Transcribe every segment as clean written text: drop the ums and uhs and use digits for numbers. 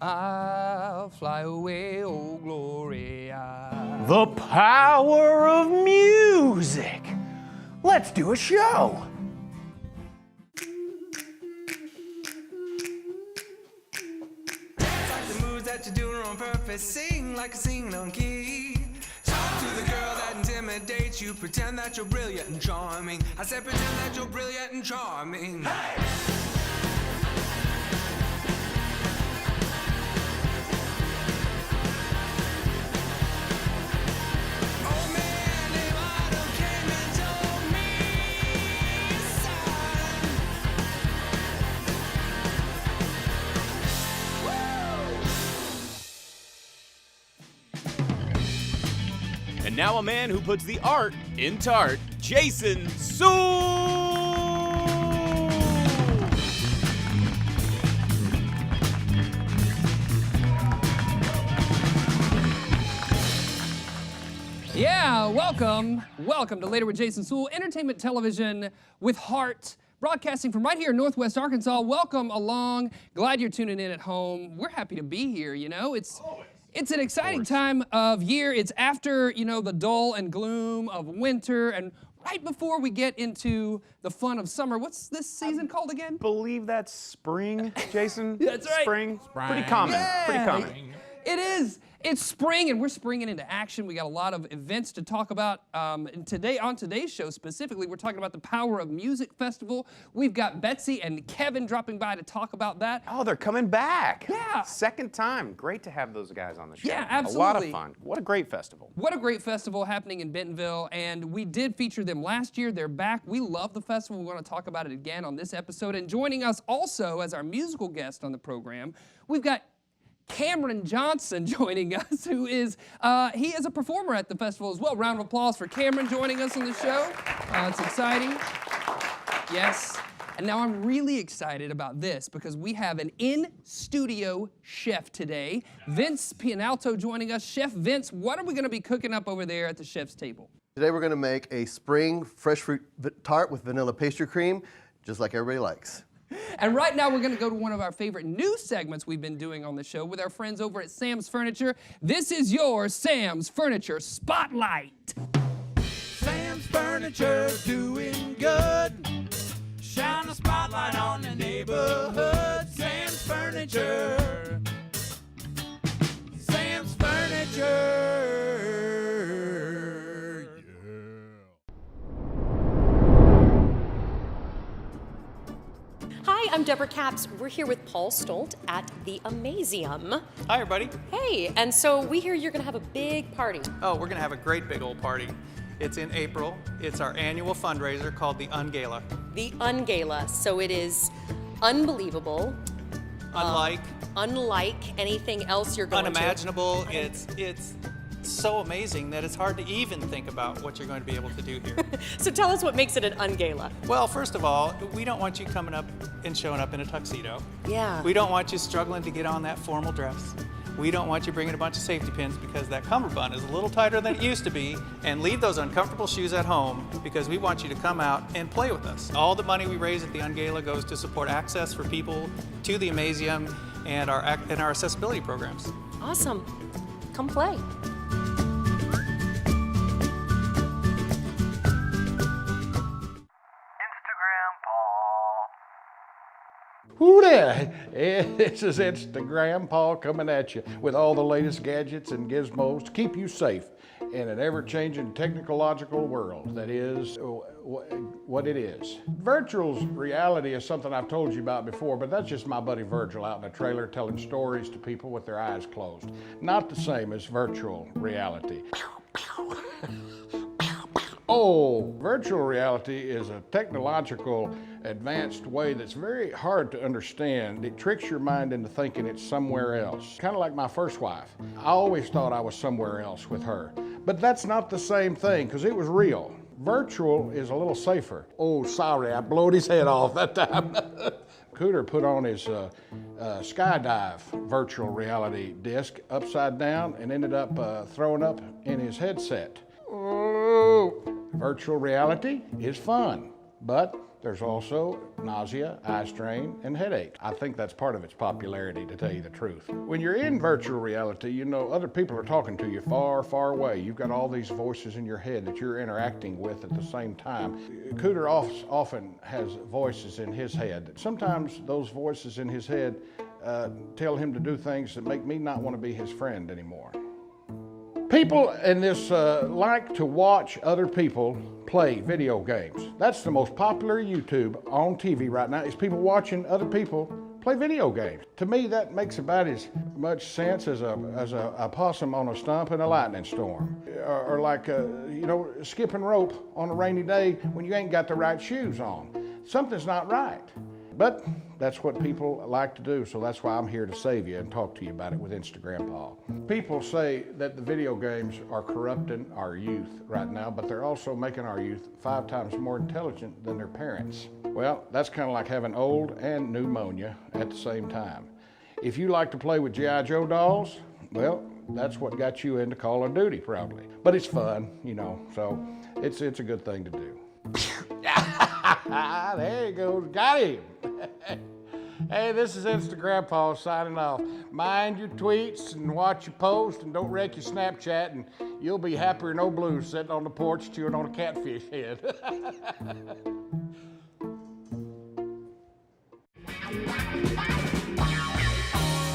I'll fly away, oh Gloria. The power of music. Let's do a show. Like the moves that you're doing on purpose. Sing like a singing on key. Talk to the girl that intimidates you. Pretend that you're brilliant and charming. I said pretend that you're brilliant and charming. Hey! And now a man who puts the art in tart, Jason Suel! Yeah, welcome to Later with Jason Suel, entertainment television with heart, broadcasting from right here in Northwest Arkansas. Welcome along. Glad you're tuning in at home. We're happy to be here, you know. It's an exciting time of year. It's after, you know, the dull and gloom of winter and right before we get into the fun of summer. What's this season called again? Believe that's spring, Jason? That's right. Spring. Pretty common. Yeah. Pretty common. It is. It's spring, and we're springing into action. We got a lot of events to talk about. And today, on today's show specifically, we're talking about the Power of Music Festival. We've got Betsy and Kevin dropping by to talk about that. Oh, they're coming back. Yeah. Second time. Great to have those guys on the show. Yeah, absolutely. A lot of fun. What a great festival. What a great festival happening in Bentonville, and we did feature them last year. They're back. We love the festival. We're going to talk about it again on this episode. And joining us also as our musical guest on the program, we've got Cameron Johnson joining us, who is, he is a performer at the festival as well. Round of applause for Cameron joining us on the show. It's exciting. Yes. And now I'm really excited about this because we have an in-studio chef today. Vince Pianalto joining us. Chef Vince, what are we going to be cooking up over there at the chef's table? Today we're going to make a spring fresh fruit tart with vanilla pastry cream, just like everybody likes. And right now we're going to go to one of our favorite new segments we've been doing on the show with our friends over at Sam's Furniture. This is your Sam's Furniture Spotlight. Sam's Furniture doing good. Shine a spotlight on the neighborhood. Sam's Furniture. Sam's Furniture. Hi, I'm Deborah Capps. We're here with Paul Stolt at the Amazium. Hi, everybody. Hey, and so we hear you're gonna have a big party. Oh, we're gonna have a great big old party. It's in April. It's our annual fundraiser called the Ungala. The Ungala, so it is unbelievable. Unlike anything else you're going unimaginable. It's so amazing that it's hard to even think about what you're going to be able to do here. So tell us what makes it an Ungala. Well, first of all, we don't want you coming up and showing up in a tuxedo. Yeah. We don't want you struggling to get on that formal dress. We don't want you bringing a bunch of safety pins because that cummerbund is a little tighter than it used to be, and leave those uncomfortable shoes at home because we want you to come out and play with us. All the money we raise at the Ungala goes to support access for people to the Amazium and our accessibility programs. Awesome. Come play. Who there? This is Instagram Paul coming at you with all the latest gadgets and gizmos to keep you safe in an ever-changing technological world that is what it is. Virtual reality is something I've told you about before, but that's just my buddy Virgil out in a trailer telling stories to people with their eyes closed. Not the same as virtual reality. Oh, virtual reality is a technological advanced way that's very hard to understand. It tricks your mind into thinking it's somewhere else. Kind of like my first wife. I always thought I was somewhere else with her. But that's not the same thing, because it was real. Virtual is a little safer. Oh, sorry, I blowed his head off that time. Cooter put on his skydive virtual reality disc upside down and ended up throwing up in his headset. Oh, virtual reality is fun, but There's also nausea, eye strain, and headache. I think that's part of its popularity, to tell you the truth. When you're in virtual reality, you know other people are talking to you far, far away. You've got all these voices in your head that you're interacting with at the same time. Cooter often has voices in his head. Sometimes those voices in his head tell him to do things that make me not want to be his friend anymore. People in this like to watch other people play video games. That's the most popular YouTube on TV right now, is people watching other people play video games. To me, that makes about as much sense as a possum on a stump in a lightning storm. Or like, skipping rope on a rainy day when you ain't got the right shoes on. Something's not right. But that's what people like to do, so that's why I'm here to save you and talk to you about it with Instagram Paul. People say that the video games are corrupting our youth right now, but they're also making our youth 5 times more intelligent than their parents. Well, that's kind of like having old and pneumonia at the same time. If you like to play with G.I. Joe dolls, well, that's what got you into Call of Duty probably. But it's fun, so it's a good thing to do. There he goes, got him. Hey, this is Instagram Paul signing off. Mind your tweets and watch your posts and don't wreck your Snapchat, and you'll be happier than old Blue sitting on the porch chewing on a catfish head.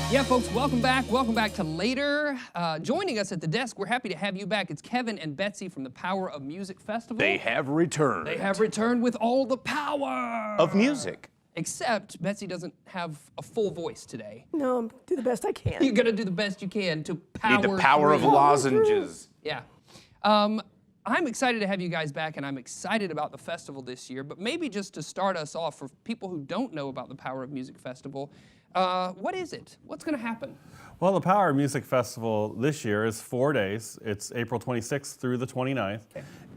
Yeah, folks, welcome back. Welcome back to Later. Joining us at the desk, we're happy to have you back. It's Kevin and Betsy from the Power of Music Festival. They have returned. They have returned with all the power of music. Except Betsy doesn't have a full voice today. No, I'm do the best I can. You're gonna do the best you can to power Need the power through. of lozenges. Yeah. I'm excited to have you guys back, and I'm excited about the festival this year. But maybe just to start us off, for people who don't know about the Power of Music Festival, what is it? What's going to happen? Well, the Power of Music Festival this year is 4 days. It's April 26th through the 29th,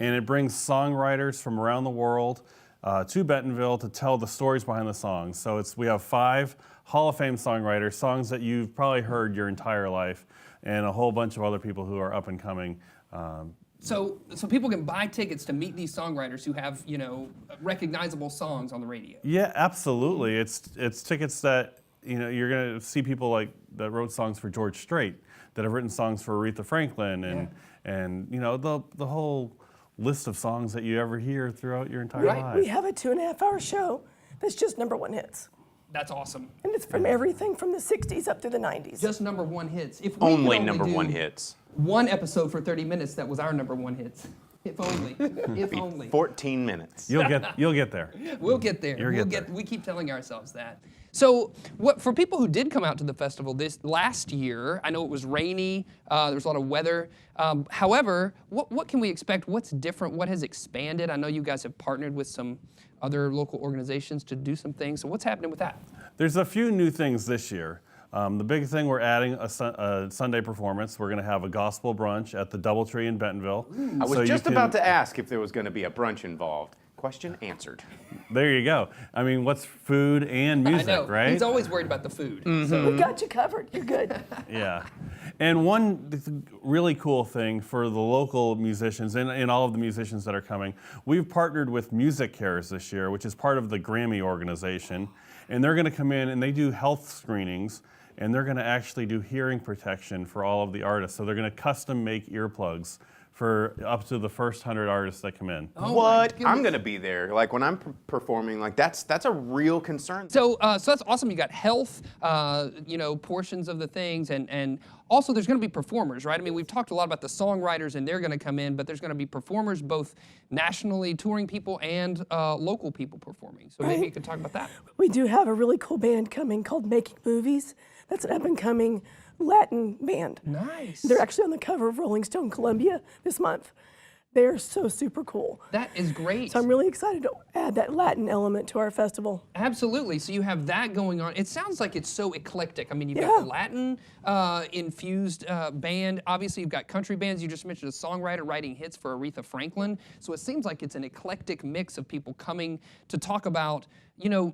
and it brings songwriters from around the world to Bentonville to tell the stories behind the songs. So we have 5 Hall of Fame songwriters, songs that you've probably heard your entire life, and a whole bunch of other people who are up and coming. So people can buy tickets to meet these songwriters who have, recognizable songs on the radio. Yeah, absolutely. It's tickets that, you're going to see people like that wrote songs for George Strait, that have written songs for Aretha Franklin, and the whole list of songs that you ever hear throughout your entire life. We have a 2.5-hour show that's just #1 hits. That's awesome. And it's from everything from the 60s up to the 90s. Just #1 hits. If we Only could #1 do hits. one episode for 30 minutes, that was our #1 hits. If only. If only. 14 minutes. You'll get there. We'll get there. You'll get there. We keep telling ourselves that. So, for people who did come out to the festival this last year, I know it was rainy. There was a lot of weather. However, what can we expect? What's different? What has expanded? I know you guys have partnered with some other local organizations to do some things. So, what's happening with that? There's a few new things this year. The big thing, we're adding a Sunday performance. We're going to have a gospel brunch at the Doubletree in Bentonville. I was just about to ask if there was going to be a brunch involved. Question answered. There you go. I mean, what's food and music, I know. right? He's always worried about the food. We got you covered. You're good. Yeah. And one really cool thing for the local musicians and all of the musicians that are coming, we've partnered with Music Cares this year, which is part of the Grammy organization. And they're going to come in and they do health screenings, and they're going to actually do hearing protection for all of the artists. So they're going to custom make earplugs for up to the first 100 artists that come in. Oh, What? I'm going to be there. Like when I'm performing, like that's a real concern. So that's awesome. You got health, portions of the things, and also there's going to be performers, right? I mean, we've talked a lot about the songwriters, and they're going to come in, but there's going to be performers, both nationally touring people and local people performing. So maybe you could talk about that. We do have a really cool band coming called Making Movies. That's an up-and-coming Latin band. Nice. They're actually on the cover of Rolling Stone Columbia this month. They're so super cool. That is great. So I'm really excited to add that Latin element to our festival. Absolutely. So you have that going on. It sounds like it's so eclectic. I mean, you've got the Latin infused band. Obviously, you've got country bands. You just mentioned a songwriter writing hits for Aretha Franklin. So it seems like it's an eclectic mix of people coming to talk about,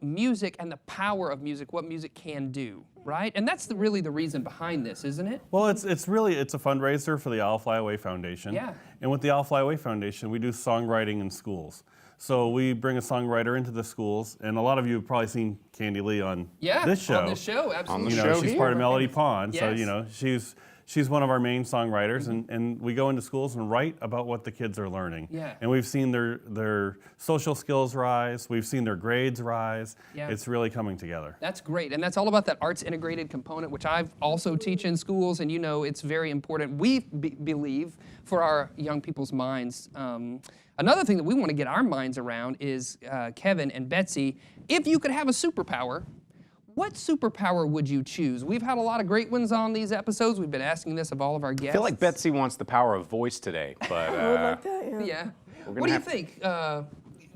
music and the power of music, what music can do, right? And that's really the reason behind this, isn't it? Well, it's a fundraiser for the I'll Fly Away Foundation. Yeah. And with the I'll Fly Away Foundation, we do songwriting in schools. So we bring a songwriter into the schools, and a lot of you have probably seen Candy Lee on this show. On this show, absolutely. You know, she's part of Melody Pond, so Yes. you know she's one of our main songwriters, and we go into schools and write about what the kids are learning. Yeah. And we've seen their social skills rise. We've seen their grades rise. Yeah. It's really coming together. That's great, and that's all about that arts integrated component, which I also teach in schools, and you know it's very important, we believe, for our young people's minds. Another thing that we want to get our minds around is, Kevin and Betsy, if you could have a superpower, what superpower would you choose? We've had a lot of great ones on these episodes. We've been asking this of all of our guests. I feel like Betsy wants the power of voice today, but I would like that, yeah. Yeah. gonna What do you have- think,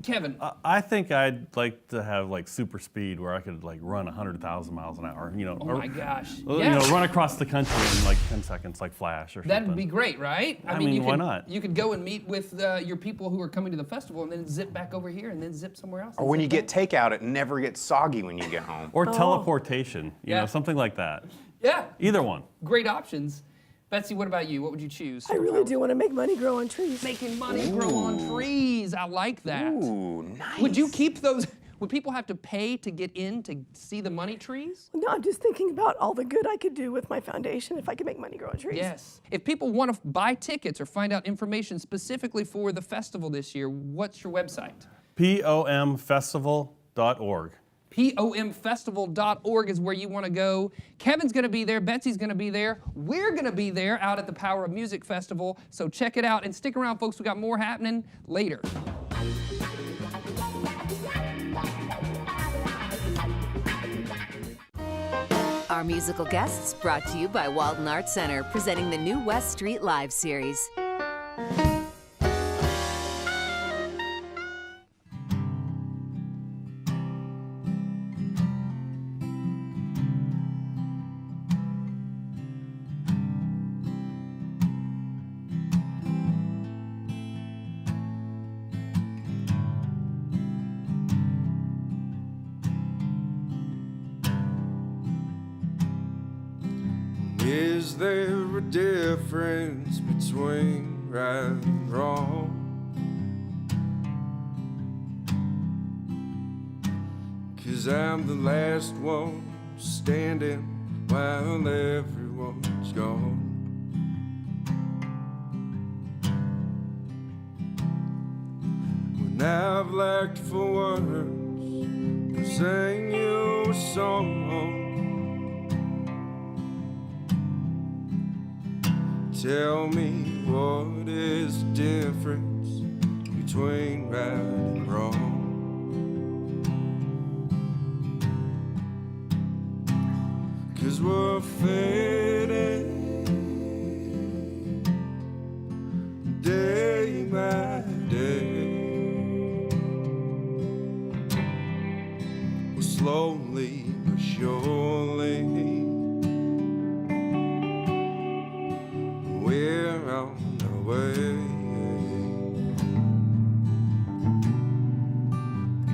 Kevin? I think I'd like to have like super speed where I could like run 100,000 miles an hour, you know. Oh or, my gosh. You Yes. know, run across the country in like 10 seconds like Flash or something. That'd be great, right? I mean, you why could, not? You could go and meet with your people who are coming to the festival and then zip back over here and then zip somewhere else. or when you get takeout, it never gets soggy when you get home. Or teleportation, you Yeah. know, something like that. Yeah, Either one. great options. Betsy, what about you? What would you choose? I really do want to make money grow on trees. Making money grow on trees. I like that. Ooh, nice. Would you keep those? Would people have to pay to get in to see the money trees? No, I'm just thinking about all the good I could do with my foundation if I could make money grow on trees. Yes. If people want to buy tickets or find out information specifically for the festival this year, what's your website? POMfestival.org. POMfestival.org is where you want to go. Kevin's going to be there. Betsy's going to be there. We're going to be there out at the Power of Music Festival. So check it out and stick around, folks. We got more happening later. Our musical guests brought to you by Walden Arts Center, presenting the new West Street Live series. Is there a difference between right and wrong? 'Cause I'm the last one standing while everyone's gone. When I've lacked for words, I sang you a song. Tell me what is the difference between right and wrong? Cause we're fading day by day. We're slowly but surely we're on our way.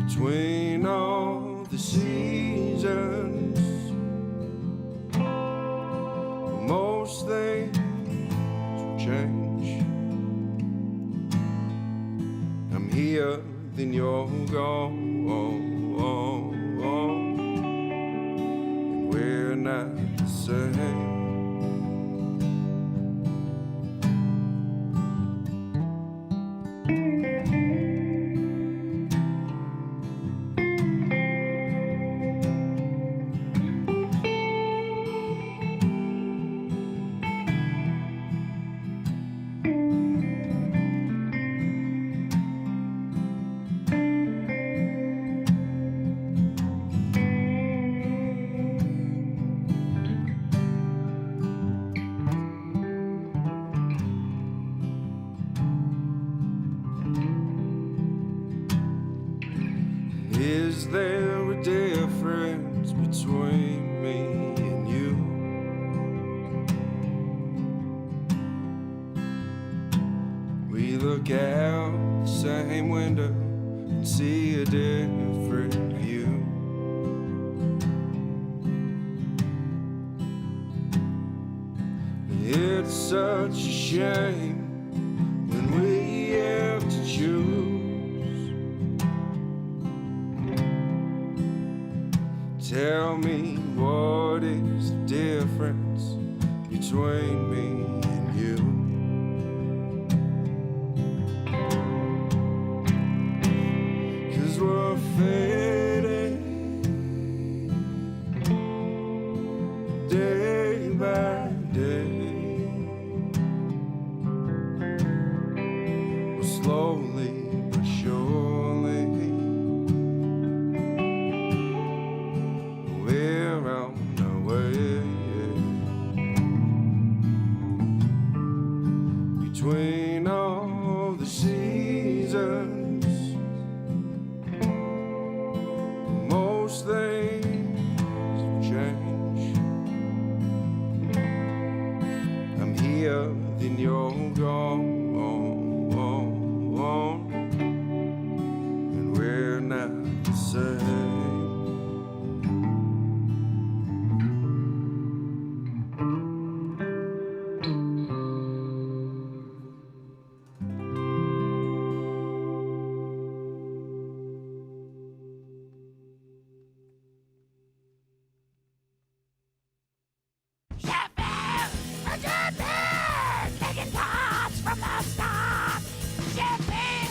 Between all the seasons, most things will change. I'm here, then you're gone, and we're not the same. Is there a difference between me and you? We look out the same window and see a different view. It's such a shame when we have to choose. tell me what is the difference between me and you? 'Cause we're fading day by day. We're slowly but surely we're on our way. Between all the seasons, most things have changed. I'm here, then you're gone, and we're not the same. Taking parts from the start. Shipping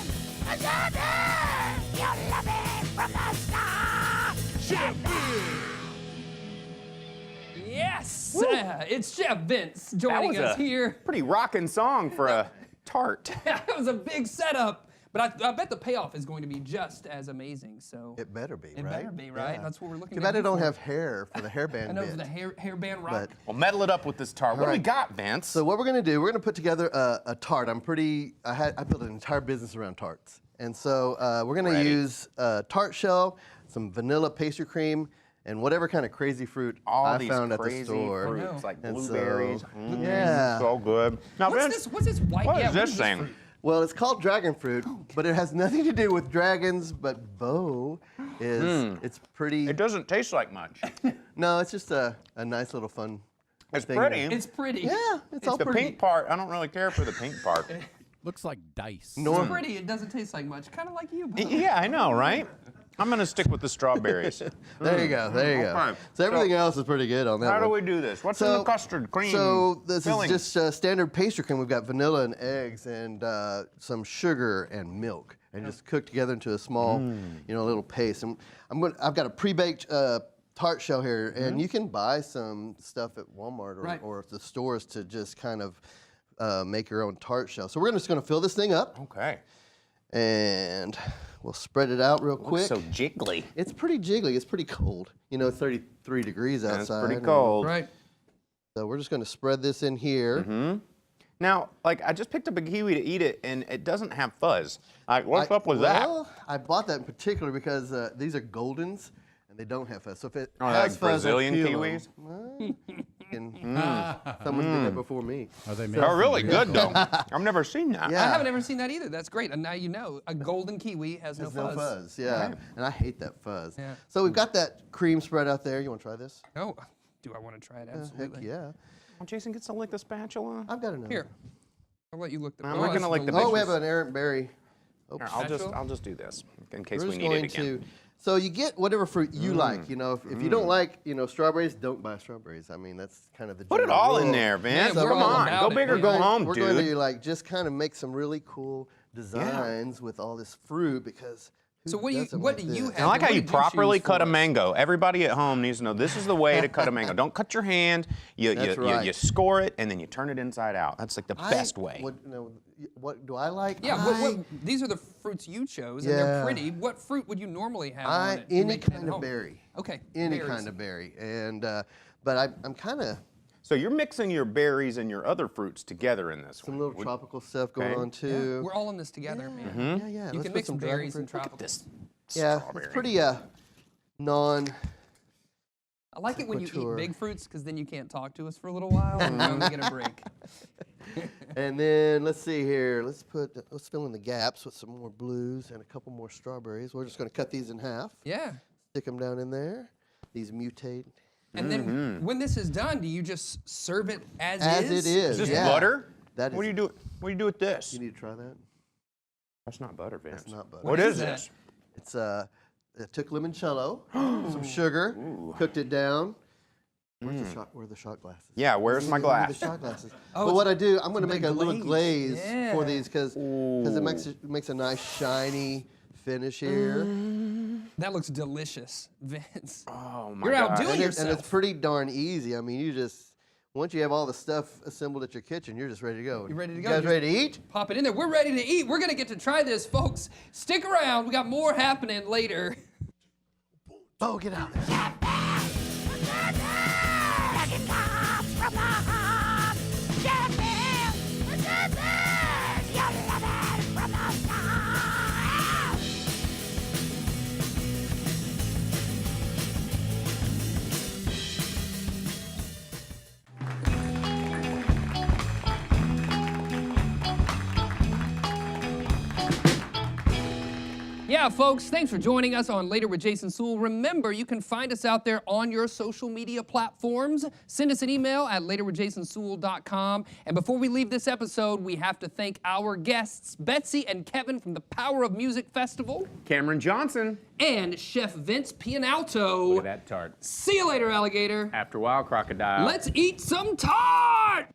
a journey. You love it from the start. Yes! It's Chef Vince joining That was us a here. pretty rockin' song for a tart. That was a big setup, but I bet the payoff is going to be just as amazing. So It better be, it right? better be, right? Yeah. That's what we're looking Too at. bad I don't have hair for the hairband I know bit. for the hairband rock. But- Well, metal it up with this tart. What do we right. got, Vance? So what we're gonna do, we're gonna put together a tart. I built an entire business around tarts. And so we're gonna Ready. use tart shell, some vanilla pastry cream, and whatever kind of crazy fruit All I these found at the crazy store. fruits, like And so- blueberries. Yeah. So good. Now, Vince, What's this white? what yeah, is this thing? fruit? Well, it's called dragon fruit, but it has nothing to do with dragons, but Bo is, it's pretty. It doesn't taste like much. No, it's just a nice little fun It's thing. pretty. It's pretty. Yeah, it's all the pretty. pink part. I don't really care for the pink part. Looks like dice. It's pretty. It doesn't taste like much. Kind of like you, Bo. Yeah, I know, right? I'm gonna stick with the strawberries. There you go, there you go. Okay. So everything else is pretty good on that How do one. we do this? What's in the custard cream? So this filling? is just standard pastry cream. We've got vanilla and eggs and some sugar and milk, and just cooked together into a small, little paste. And I've got a pre-baked tart shell here, and you can buy some stuff at Walmart or at the stores to just kind of make your own tart shell. So we're just going to fill this thing up. Okay. And we'll spread it out real quick. So jiggly. It's pretty jiggly. It's pretty cold. 33 degrees outside. That's pretty cold. Right. So we're just going to spread this in here. Now, I just picked up a kiwi to eat it, and it doesn't have fuzz. What's up with that? Well, I bought that in particular because these are Goldens, and they don't have fuzz. So if it Oh, has like fuzz, Brazilian I peel kiwis? Someone did that before me. Are they They're really good, though. I've never seen that. Yeah. I haven't ever seen that either. That's great. And now you know, a golden kiwi has no There's fuzz. no fuzz, yeah. And I hate that fuzz. Yeah. So we've got that cream spread out there. You want to try this? Oh, do I want to try it? Absolutely. Heck yeah. Oh, Jason gets to lick the spatula. I've got another. Here, I'll let you look. I'm not gonna lick the Oh, we bitches. have an errant berry. Here, Oops. I'll just do this in case We're we just need going it again. So you get whatever fruit you like. You know, if you don't like, strawberries, don't buy strawberries. I mean, that's kind of the Put it general all in rule. there, Vince. Yeah, we're Come all on, about go it, big or man. go home, We're dude. going to just kind of make some really cool designs with all this fruit because. So what do you have? I like how What you did properly choose cut a for us? mango. Everybody at home needs to know this is the way to cut a mango. Don't cut your hand. That's right. You score it and then you turn it inside out. That's like the best way. What do I like? Yeah, these are the fruits you chose, and they're pretty. What fruit would you normally have on it? Any kind of berry. Okay. Any berries. kind of berry, and but I'm kind of. So you're mixing your berries and your other fruits together in this Some one. little tropical stuff going on too. We're all in this together, man. Yeah, yeah. You Let's can put mix some some dragon berries and fruit. tropical. Yeah, strawberry. it's pretty non. I like it when you Couture. eat big fruits because then you can't talk to us for a little while and then we get a break. And then let's see here. Let's fill in the gaps with some more blues and a couple more strawberries. We're just going to cut these in half. Yeah. Stick them down in there. These mutate. And then when this is done, do you just serve it as is? As it is. Is this yeah. butter? That is. What do you do? What do you do with this? You need to try that. That's not butter, Vince. That's not butter. What is that? this? It's took limoncello, some sugar, cooked it down. Where are the shot glasses? Yeah, where's my glass? The shot glasses. But what I do, I'm going to make a little glaze Yeah. for these because it makes a nice shiny finish here. That looks delicious, Vince. Oh my You're God. outdoing yourself. And it's pretty darn easy. I mean, once you have all the stuff assembled at your kitchen, you're just ready to go. You ready to go? You guys ready to eat? Pop it in there. We're ready to eat. We're going to get to try this, folks. Stick around. We got more happening later. Oh, get out of there. It comes from the heart. Chef, you love it from the start. Yeah, folks, thanks for joining us on Later with Jason Suel. Remember, you can find us out there on your social media platforms. Send us an email at laterwithjasonsuel.com. And before we leave this episode, we have to thank our guests, Betsy and Kevin from the Power of Music Festival, Cameron Johnson. and Chef Vince Pianalto. Look at that tart. See you later, alligator. After a while, crocodile. Let's eat some tart!